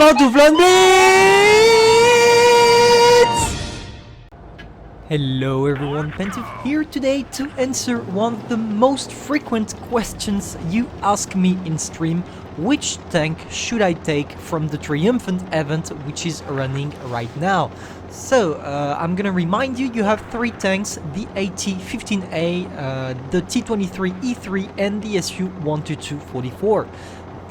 Pantoufleee and Blitz! Hello everyone, Pantoufleee here today to answer one of the most frequent questions you ask me in stream. Which tank should I take from the Triumphant event which is running right now? So, I'm gonna remind you, you have three tanks, the AT-15A, the T-23E3 and the SU-122-44.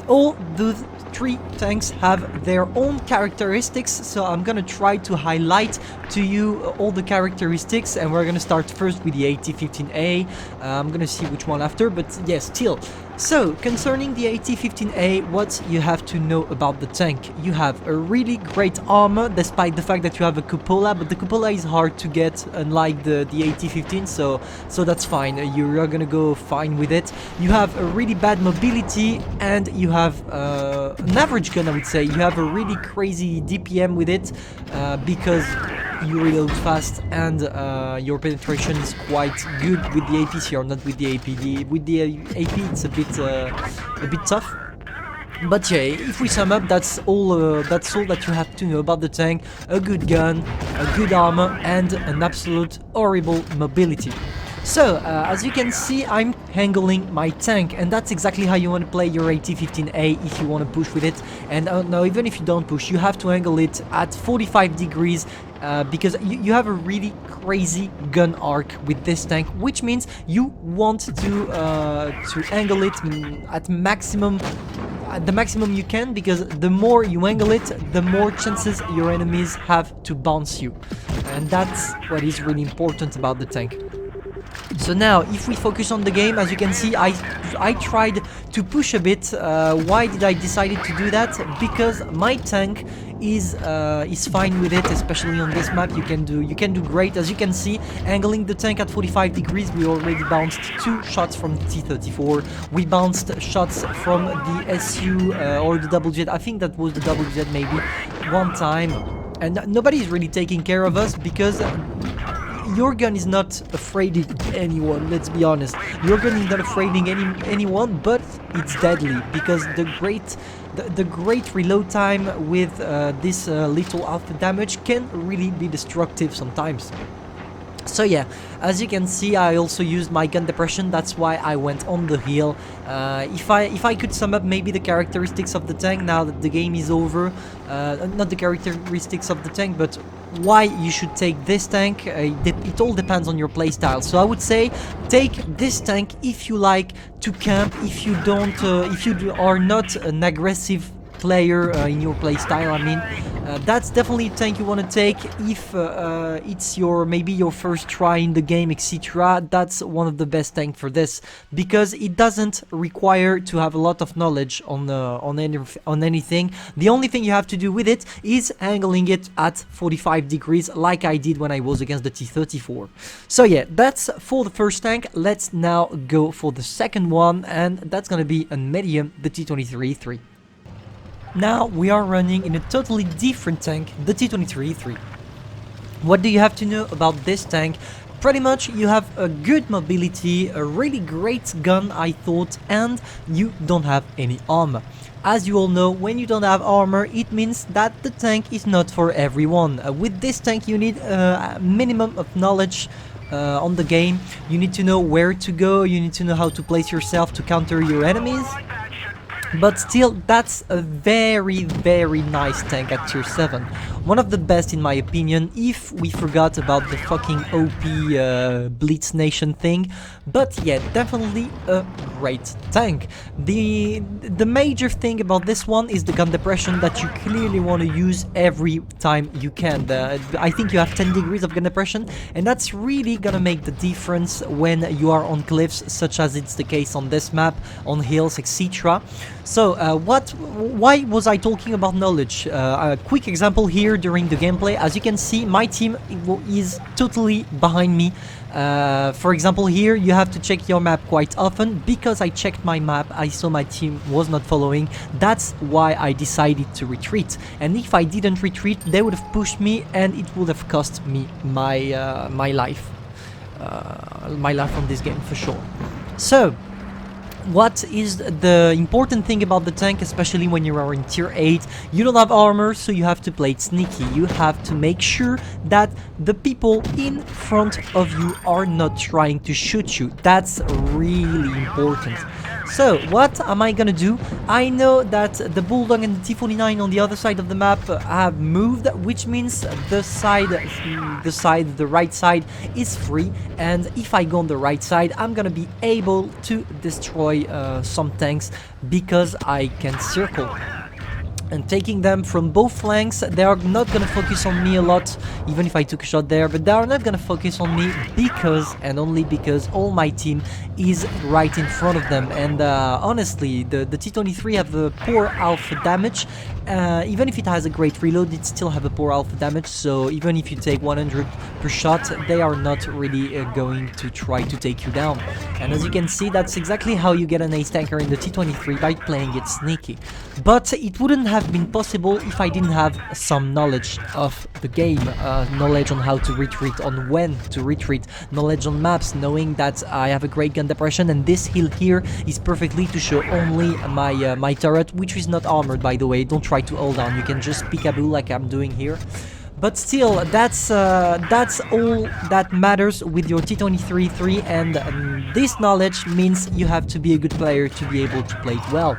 All those three tanks have their own characteristics, so I'm gonna try to highlight to you all the characteristics, and we're gonna start first with the AT-15A. I'm gonna see which one after, but yes, still. So, concerning the AT-15A, what you have to know about the tank. You have a really great armor, despite the fact that you have a cupola, but the cupola is hard to get, unlike the AT-15, so that's fine. You're gonna go fine with it. You have a really bad mobility, and you have an average gun, I would say. You have a really crazy DPM with it, because you reload fast, and your penetration is quite good with the APC, or not with the APD. With the AP, it's a bit tough. But yeah, if we sum up, that's all that you have to know about the tank. A good gun, a good armor, and an absolute horrible mobility. So, as you can see, I'm angling my tank, and that's exactly how you want to play your AT-15A if you want to push with it. And no, even if you don't push, you have to angle it at 45 degrees, because you have a really crazy gun arc with this tank, which means you want to angle it at the maximum you can, because the more you angle it, the more chances your enemies have to bounce you, and that's what is really important about the tank. So now, if we focus on the game, as you can see, I tried to push a bit. Why did I decide to do that? Because my tank is fine with it, especially on this map. You can do great. As you can see, angling the tank at 45 degrees, we already bounced 2 shots from the T-34. We bounced shots from the SU or the double jet. I think that was the double jet maybe one time, and nobody's really taking care of us because your gun is not afraid of anyone, let's be honest. Your gun is not afraid of anyone, but it's deadly, because the great reload time with this little alpha damage can really be destructive sometimes. So yeah, as you can see, I also used my gun depression. That's why I went on the hill. If I could sum up maybe the characteristics of the tank now that the game is over, not the characteristics of the tank, but why you should take this tank, it all depends on your playstyle. So I would say take this tank if you like to camp, if you are not an aggressive player in your playstyle. I mean, that's definitely a tank you want to take if it's maybe your first try in the game, etc. That's one of the best tanks for this, because it doesn't require to have a lot of knowledge on anything. The only thing you have to do with it is angling it at 45 degrees, like I did when I was against the T-34. So yeah, that's for the first tank. Let's now go for the second one, and that's gonna be a medium, the T-23E3. Now we are running in a totally different tank, the T-23E3. What do you have to know about this tank? Pretty much you have a good mobility, a really great gun, I thought, and you don't have any armor. As you all know, when you don't have armor, it means that the tank is not for everyone. With this tank you need a minimum of knowledge on the game. You need to know where to go, you need to know how to place yourself to counter your enemies. But still, that's a very, very nice tank at tier 7. One of the best in my opinion, if we forgot about the fucking OP Blitz Nation thing. But yeah, definitely a great tank. The major thing about this one is the gun depression that you clearly want to use every time you can. I think you have 10 degrees of gun depression, and that's really gonna make the difference when you are on cliffs, such as it's the case on this map, on hills, etc. So, why was I talking about knowledge? A quick example here during the gameplay. As you can see, my team is totally behind me. For example, here you have to check your map quite often. Because I checked my map, I saw my team was not following. That's why I decided to retreat. And if I didn't retreat, they would have pushed me, and it would have cost me my life on this game for sure. So What is the important thing about the tank, especially when you are in tier 8? You don't have armor, so you have to play it sneaky. You have to make sure that the people in front of you are not trying to shoot you. That's really important. So, what am I gonna do? I know that the Bulldog and the T-49 on the other side of the map have moved, which means the right side is free, and if I go on the right side, I'm gonna be able to destroy some tanks because I can circle. And taking them from both flanks, they are not gonna focus on me a lot, even if I took a shot there, but they are not gonna focus on me because, and only because, all my team is right in front of them. And honestly, the T-23 have a poor alpha damage. Even if it has a great reload, it still have a poor alpha damage, so even if you take 100 per shot, they are not really going to try to take you down. And as you can see, that's exactly how you get an ace tanker in the T-23, by playing it sneaky. But it wouldn't have been possible if I didn't have some knowledge of the game, knowledge on how to retreat, on when to retreat, knowledge on maps, knowing that I have a great gun depression, and this hill here is perfectly to show only my turret, which is not armored, by the way. Don't try to hold down, you can just peekaboo like I'm doing here. But still, that's all that matters with your T-23-3, and this knowledge means you have to be a good player to be able to play it well.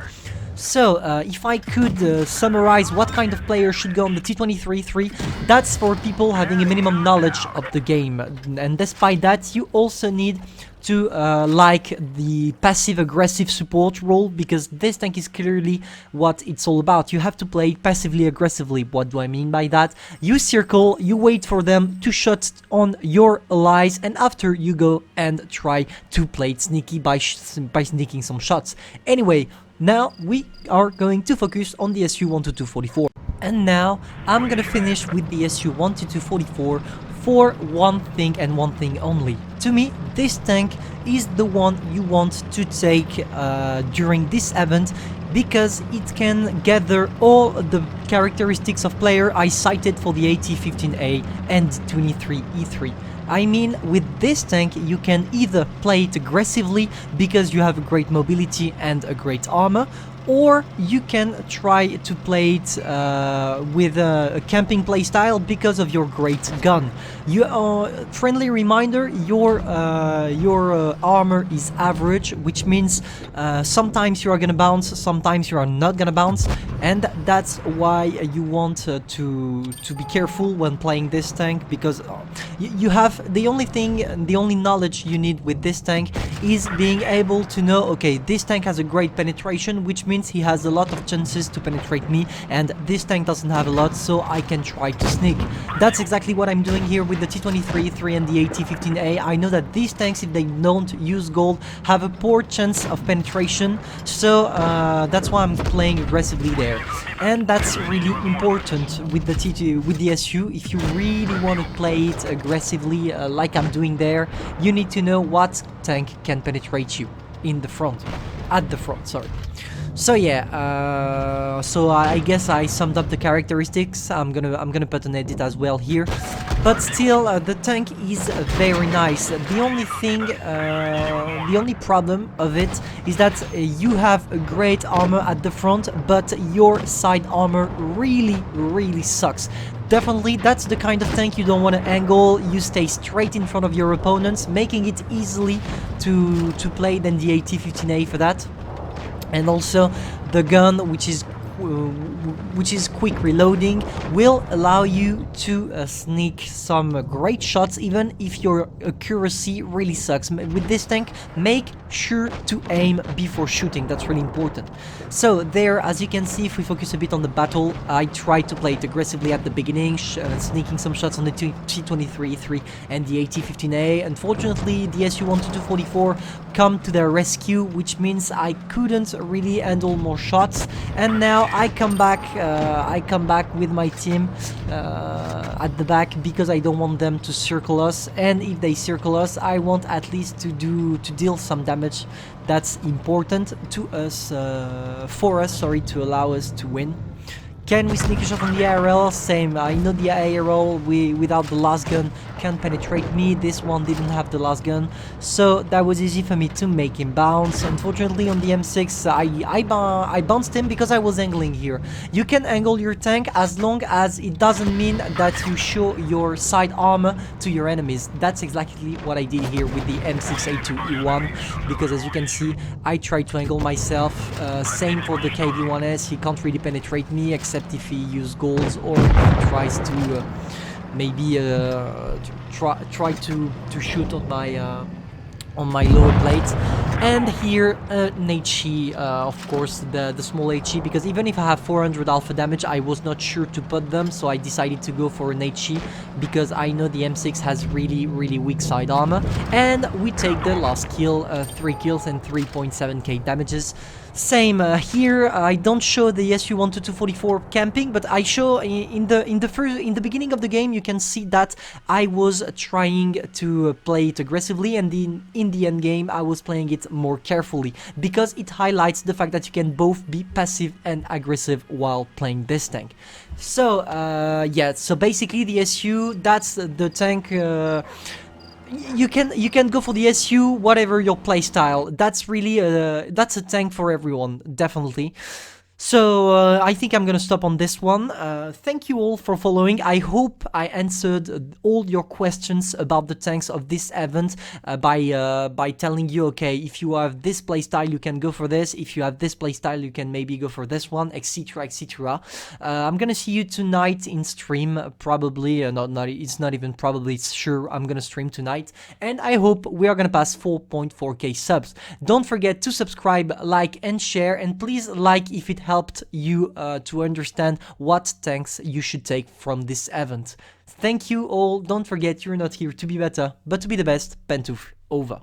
So, if I could summarize what kind of player should go on the T-23-3, that's for people having a minimum knowledge of the game. And despite that, you also need to like the passive-aggressive support role, because this tank is clearly what it's all about. You have to play passively-aggressively. What do I mean by that? You circle, you wait for them to shot on your allies, and after you go and try to play it sneaky by sneaking some shots. Anyway, now we are going to focus on the SU-122-44. And now I'm gonna finish with the SU-122-44 for one thing and one thing only. To me, this tank is the one you want to take during this event, because it can gather all the characteristics of player I cited for the AT-15A and 23E3. I mean, with this tank you can either play it aggressively because you have a great mobility and a great armor, or you can try to play it with a camping playstyle because of your great gun. Friendly reminder, your armor is average, which means sometimes you are gonna bounce, sometimes you are not gonna bounce, and that's why you want to be careful when playing this tank, because you have the only knowledge you need with this tank is being able to know, okay, this tank has a great penetration, which means he has a lot of chances to penetrate me, and this tank doesn't have a lot, so I can try to sneak. That's exactly what I'm doing here with the T-23-3 and the AT-15A. I know that these tanks, if they don't use gold, have a poor chance of penetration, so that's why I'm playing aggressively there. And that's really important with the SU. If you really want to play it aggressively like I'm doing there, you need to know what tank can penetrate you in the front, at the front, sorry. So yeah, so I guess I summed up the characteristics. I'm gonna put an edit as well here, but still, the tank is very nice. The only thing, the only problem of it is that you have a great armor at the front, but your side armor really sucks. Definitely, that's the kind of tank you don't want to angle. You stay straight in front of your opponents, making it easily to play than the AT-15A for that. And also the gun, which is quick reloading, will allow you to sneak some great shots, even if your accuracy really sucks. With this tank, make sure to aim before shooting. That's really important. So there, as you can see, if we focus a bit on the battle, I tried to play it aggressively at the beginning, sneaking some shots on the T-23-3 and the AT-15A. Unfortunately, the SU-122-44 come to their rescue, which means I couldn't really handle more shots, and now I come back with my team at the back, because I don't want them to circle us, and if they circle us, I want at least to deal some damage. That's important to us, to allow us to win. Can we sneak a shot on the ARL? Same. I know the ARL without the last gun can't penetrate me. This one didn't have the last gun, so that was easy for me to make him bounce. Unfortunately, on the M6, I bounced him because I was angling here. You can angle your tank as long as it doesn't mean that you show your side armor to your enemies. That's exactly what I did here with the M6A2E1, because as you can see, I tried to angle myself. Same for the KV-1S. He can't really penetrate me except if he uses golds or tries to maybe try to shoot on my lower plate. And here an HE, of course the small HE, because even if I have 400 alpha damage, I was not sure to put them, so I decided to go for an HE because I know the M6 has really weak side armor. And we take the last kill, 3 kills and 3.7k damages. Same here. I don't show the SU-12244 camping, but I show in the beginning of the game. You can see that I was trying to play it aggressively, and in the end game I was playing it more carefully, because it highlights the fact that you can both be passive and aggressive while playing this tank. So yeah, so basically the SU, that's the tank. You can go for the SU, whatever your playstyle. That's really that's a tank for everyone, definitely. So I think I'm gonna stop on this one. Thank you all for following. I hope I answered all your questions about the tanks of this event by telling you, okay, if you have this playstyle, you can go for this. If you have this playstyle, you can maybe go for this one, etc, etc. I'm gonna see you tonight in stream, probably. It's not even probably, it's sure I'm gonna stream tonight. And I hope we are gonna pass 4.4k subs. Don't forget to subscribe, like, and share. And please like if it helped you to understand what tanks you should take from this event. Thank you all. Don't forget, you're not here to be better, but to be the best. Pantoufleee, over.